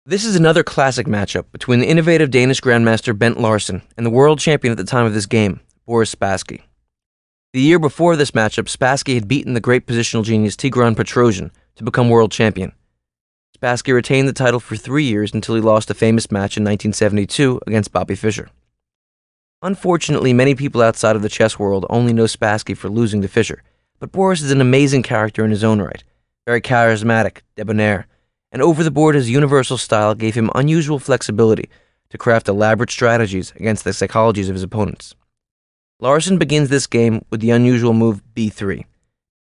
This is another classic matchup between the innovative Danish Grandmaster Bent Larsen and the world champion at the time of this game, Boris Spassky. The year before this matchup, Spassky had beaten the great positional genius Tigran Petrosian to become world champion. Spassky retained the title for 3 years until he lost a famous match in 1972 against Bobby Fischer. Unfortunately, many people outside of the chess world only know Spassky for losing to Fischer, but Boris is an amazing character in his own right, very charismatic, debonair, and over the board his universal style gave him unusual flexibility to craft elaborate strategies against the psychologies of his opponents. Larsen begins this game with the unusual move b3,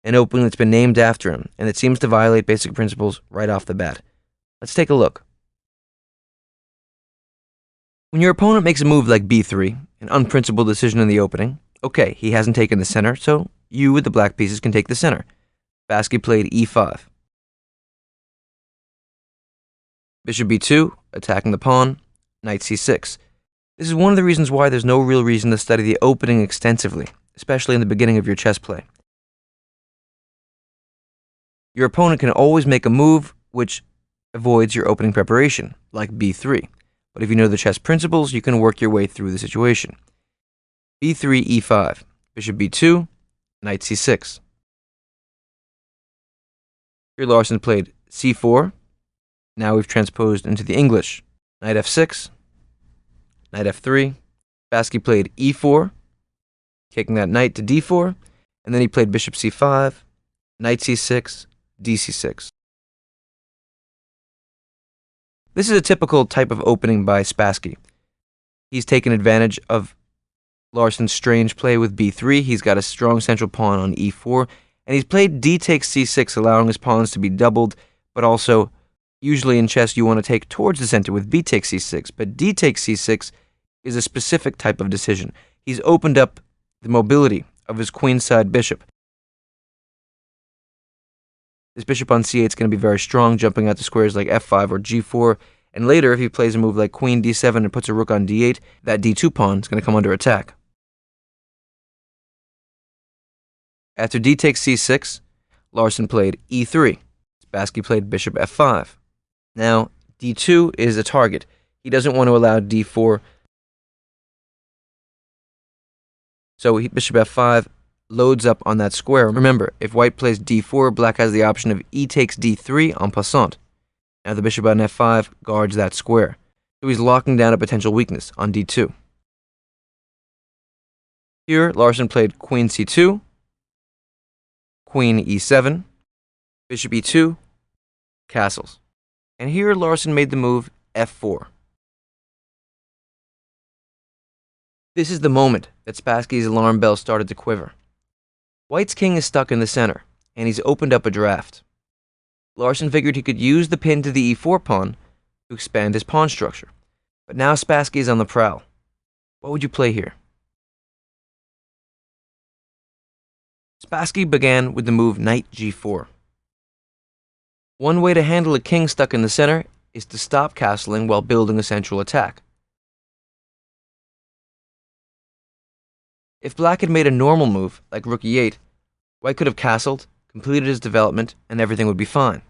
an opening that's been named after him, and it seems to violate basic principles right off the bat. Let's take a look. When your opponent makes a move like b3, an unprincipled decision in the opening, okay, he hasn't taken the center, so you with the black pieces can take the center. Spassky played e5. Bishop b2, attacking the pawn, knight c6. This is one of the reasons why there's no real reason to study the opening extensively, especially in the beginning of your chess play. Your opponent can always make a move which avoids your opening preparation, like b3. But if you know the chess principles, you can work your way through the situation. b3, e5, bishop b2, knight c6. Here Larsen played c4. Now we've transposed into the English. Knight f6, knight f3. Spassky played e4, kicking that knight to d4, and then he played bishop c5, knight c6, dc6. This is a typical type of opening by Spassky. He's taken advantage of Larsen's strange play with b3. He's got a strong central pawn on e4, and he's played d takes c6, allowing his pawns to be doubled, but also, usually in chess you want to take towards the center with b takes c6, but d takes c6 is a specific type of decision. He's opened up the mobility of his queenside bishop. This bishop on c8 is going to be very strong, jumping out to squares like f5 or g4, and later if he plays a move like queen d7 and puts a rook on d8, that d2 pawn is going to come under attack. After d takes c6, Larsen played e3. Spassky played bishop f5. Now, d2 is a target. He doesn't want to allow d4, so bishop f5 loads up on that square. Remember, if white plays d4, black has the option of e takes d3 en passant. Now the bishop on f5 guards that square, so he's locking down a potential weakness on d2. Here, Larsen played queen c2, queen e7, bishop e2, castles. And here Larsen made the move f4. This is the moment that Spassky's alarm bell started to quiver. White's king is stuck in the center, and he's opened up a draft. Larsen figured he could use the pin to the e4 pawn to expand his pawn structure. But now Spassky is on the prowl. What would you play here? Spassky began with the move knight g4. One way to handle a king stuck in the center is to stop castling while building a central attack. If black had made a normal move, like rook e8, white could have castled, completed his development, and everything would be fine.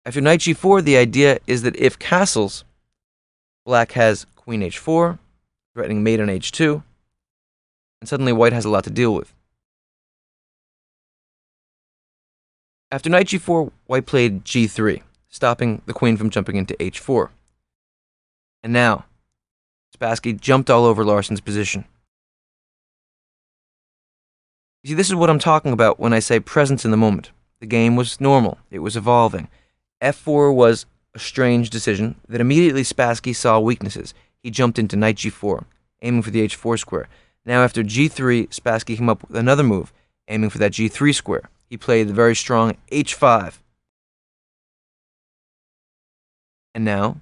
After knight g4, the idea is that if castles, black has queen h4, threatening mate on h2, and suddenly white has a lot to deal with. After knight g4, white played g3, stopping the queen from jumping into h4. And now, Spassky jumped all over Larsen's position. You see, this is what I'm talking about when I say presence in the moment. The game was normal. It was evolving. f4 was a strange decision that immediately Spassky saw weaknesses. He jumped into knight g4, aiming for the h4 square. Now after g3, Spassky came up with another move, aiming for that g3 square. He played the very strong h5. And now,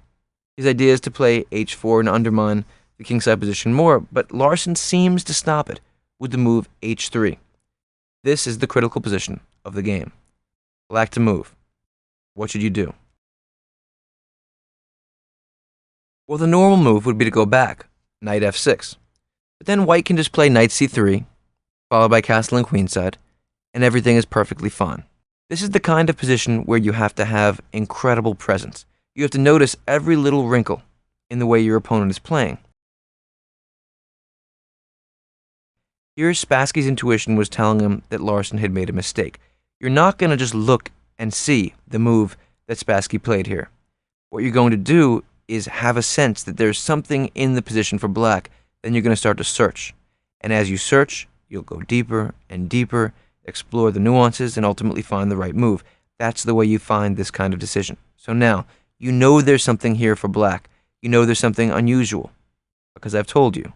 his idea is to play h4 and undermine the kingside position more, but Larsen seems to stop it with the move h3. This is the critical position of the game. Black to move. What should you do? Well, the normal move would be to go back, knight f6. But then white can just play knight c3, followed by castling queenside, and everything is perfectly fine. This is the kind of position where you have to have incredible presence. You have to notice every little wrinkle in the way your opponent is playing. Here, Spassky's intuition was telling him that Larsson had made a mistake. You're not going to just look and see the move that Spassky played here. What you're going to do is have a sense that there's something in the position for black, then you're going to start to search. And as you search, you'll go deeper and deeper, explore the nuances, and ultimately find the right move. That's the way you find this kind of decision. So now, you know there's something here for black. You know there's something unusual, because I've told you.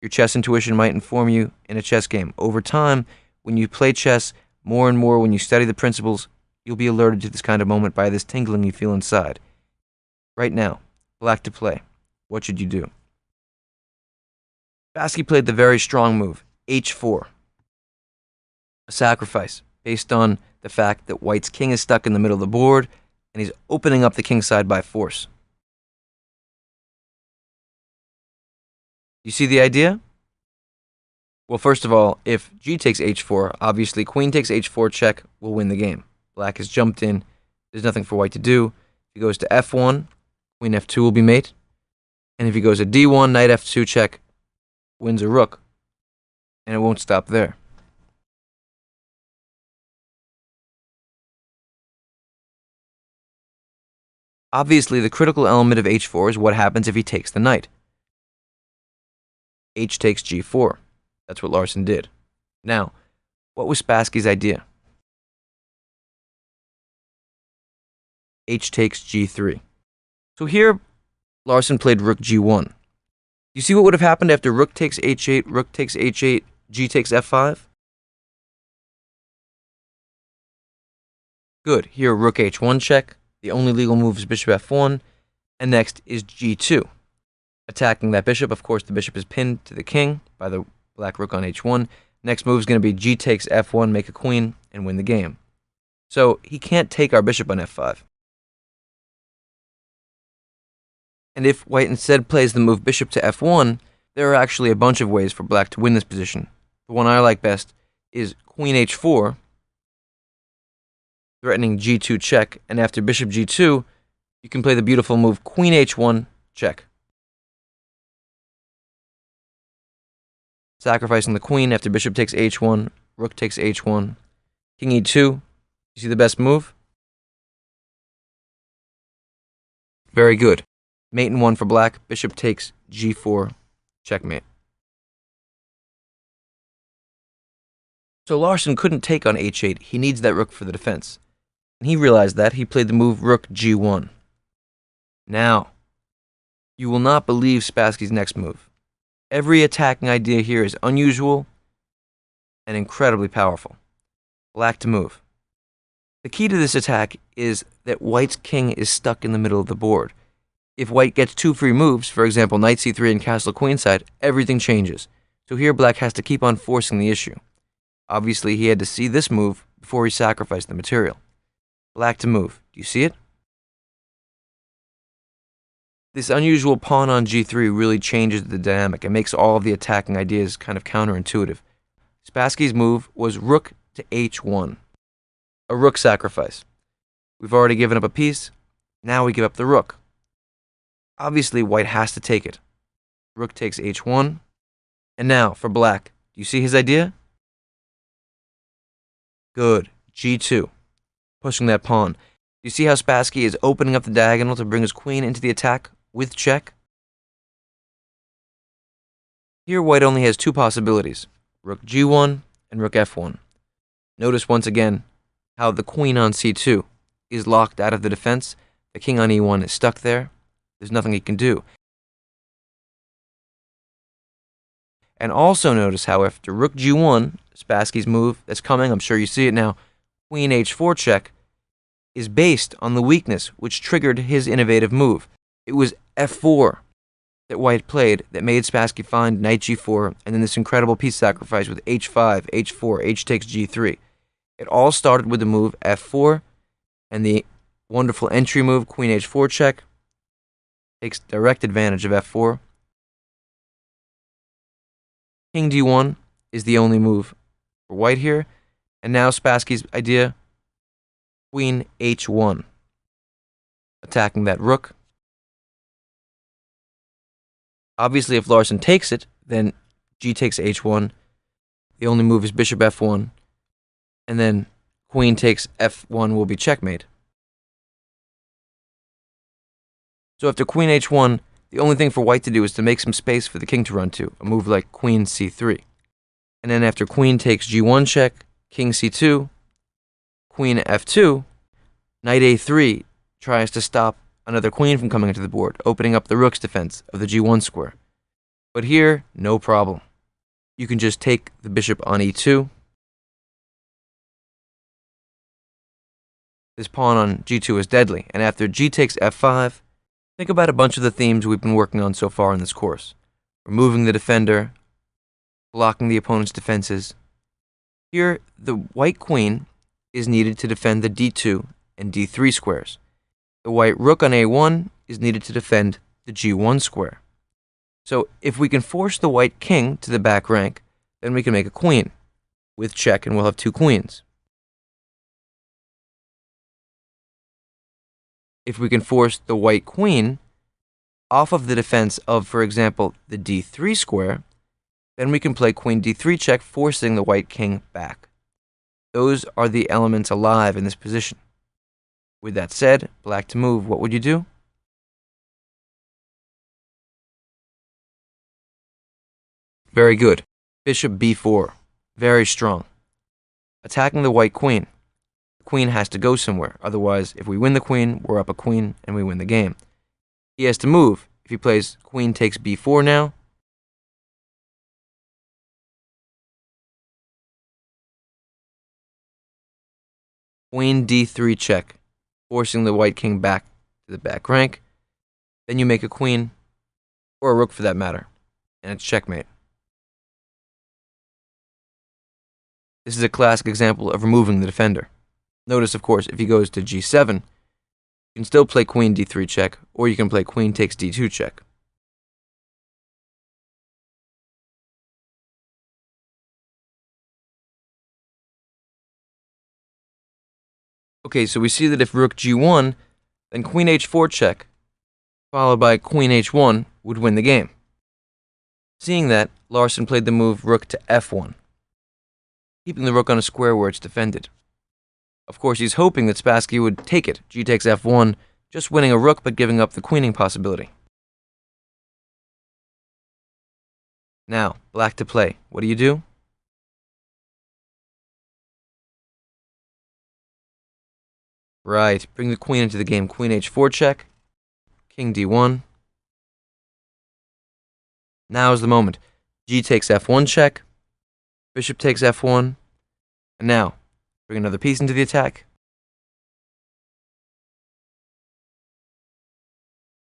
Your chess intuition might inform you in a chess game. Over time, when you play chess more and more, when you study the principles, you'll be alerted to this kind of moment by this tingling you feel inside. Right now, black to play. What should you do? Spassky played the very strong move, h4. A sacrifice, based on the fact that white's king is stuck in the middle of the board, and he's opening up the king side by force. You see the idea? Well, first of all, if g takes h4, obviously queen takes h4 check will win the game. Black has jumped in. There's nothing for white to do. If he goes to f1, queen f2 will be mate. And if he goes to d1, knight f2 check wins a rook. And it won't stop there. Obviously, the critical element of h4 is what happens if he takes the knight. H takes g4. That's what Larsson did. Now, what was Spassky's idea? H takes g3. So here, Larsson played rook g1. You see what would have happened after rook takes h8, rook takes h8, g takes f5? Good. Here, rook h1 check. The only legal move is bishop f1. And next is g2. Attacking that bishop, of course, the bishop is pinned to the king by the black rook on h1. Next move is going to be g takes f1, make a queen, and win the game. So he can't take our bishop on f5. And if white instead plays the move bishop to f1, there are actually a bunch of ways for black to win this position. The one I like best is queen h4, threatening g2 check, and after bishop g2, you can play the beautiful move queen h1 check. Sacrificing the queen after bishop takes h1, rook takes h1, king e2. You see the best move? Very good. Mate in 1 for black, bishop takes g4, checkmate. So Larsson couldn't take on h8. He needs that rook for the defense. And he realized that. He played the move rook g1. Now, you will not believe Spassky's next move. Every attacking idea here is unusual and incredibly powerful. Black to move. The key to this attack is that white's king is stuck in the middle of the board. If white gets 2 free moves, for example, knight c3 and castle queenside, everything changes. So here black has to keep on forcing the issue. Obviously, he had to see this move before he sacrificed the material. Black to move. Do you see it? This unusual pawn on g3 really changes the dynamic and makes all of the attacking ideas kind of counterintuitive. Spassky's move was rook to h1. A rook sacrifice. We've already given up a piece. Now we give up the rook. Obviously, white has to take it. Rook takes h1. And now, for black. Do you see his idea? Good. g2. Pushing that pawn. Do you see how Spassky is opening up the diagonal to bring his queen into the attack with check? Here, white only has 2 possibilities. Rook g1 and rook f1. Notice once again how the queen on c2 is locked out of the defense. The king on e1 is stuck there. There's nothing he can do. And also notice how after rook g1, Spassky's move that's coming, I'm sure you see it now, queen h4 check, is based on the weakness which triggered his innovative move. It was f4 that white played that made Spassky find knight g4 and then this incredible piece sacrifice with h5, h4, h takes g3. It all started with the move f4 and the wonderful entry move queen h4 check takes direct advantage of f4. King d1 is the only move for white here, and now Spassky's idea, queen h1, attacking that rook. Obviously, if Larsson takes it, then g takes h1. The only move is bishop f1, and then queen takes f1 will be checkmate. So after queen h1, the only thing for white to do is to make some space for the king to run to, a move like queen c3. And then after queen takes g1 check, king c2, queen f2, knight a3 tries to stop another queen from coming into the board, opening up the rook's defense of the g1 square. But here, no problem. You can just take the bishop on e2. This pawn on g2 is deadly, and after g takes f5, think about a bunch of the themes we've been working on so far in this course. Removing the defender, blocking the opponent's defenses. Here, the white queen is needed to defend the d2 and d3 squares. The white rook on a1 is needed to defend the g1 square. So if we can force the white king to the back rank, then we can make a queen with check, and we'll have two queens. If we can force the white queen off of the defense of, for example, the d3 square, then we can play queen d3 check, forcing the white king back. Those are the elements alive in this position. With that said, black to move, what would you do? Very good. Bishop b4. Very strong. Attacking the white queen. The queen has to go somewhere. Otherwise, if we win the queen, we're up a queen and we win the game. He has to move. If he plays queen takes b4 now, queen d3 check, forcing the white king back to the back rank. Then you make a queen, or a rook for that matter, and it's checkmate. This is a classic example of removing the defender. Notice, of course, if he goes to g7, you can still play queen d3 check, or you can play queen takes d2 check. Okay, so we see that if rook g1, then queen h4 check, followed by queen h1, would win the game. Seeing that, Larsson played the move rook to f1, keeping the rook on a square where it's defended. Of course, he's hoping that Spassky would take it, g takes f1, just winning a rook but giving up the queening possibility. Now, black to play. What do you do? Right, bring the queen into the game. Queen h4 check, king d1. Now is the moment. G takes f1 check, bishop takes f1, and now, bring another piece into the attack.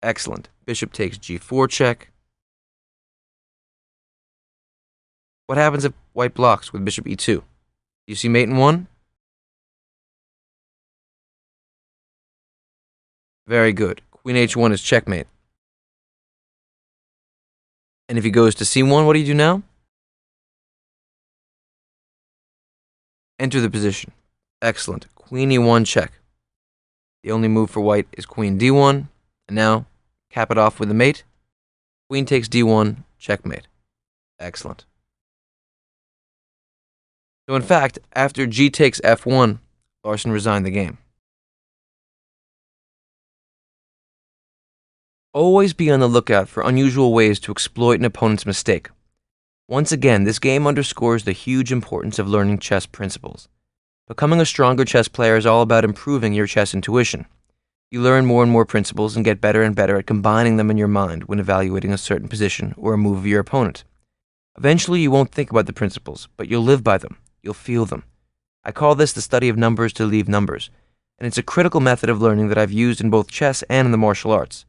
Excellent. Bishop takes g4 check. What happens if white blocks with bishop e2? You see mate in 1? Very good. Queen h1 is checkmate. And if he goes to c1, what do you do now? Enter the position. Excellent. Queen e1 check. The only move for white is queen d1. And now, cap it off with a mate. Queen takes d1, checkmate. Excellent. So in fact, after g takes f1, Larsson resigned the game. Always be on the lookout for unusual ways to exploit an opponent's mistake. Once again, this game underscores the huge importance of learning chess principles. Becoming a stronger chess player is all about improving your chess intuition. You learn more and more principles and get better and better at combining them in your mind when evaluating a certain position or a move of your opponent. Eventually, you won't think about the principles, but you'll live by them. You'll feel them. I call this the study of numbers to leave numbers, and it's a critical method of learning that I've used in both chess and in the martial arts.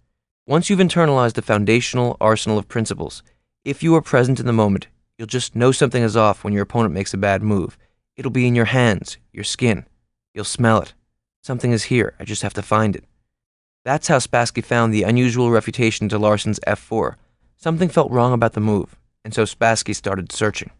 Once you've internalized the foundational arsenal of principles, if you are present in the moment, you'll just know something is off when your opponent makes a bad move. It'll be in your hands, your skin. You'll smell it. Something is here, I just have to find it. That's how Spassky found the unusual refutation to Larsson's f4. Something felt wrong about the move, and so Spassky started searching.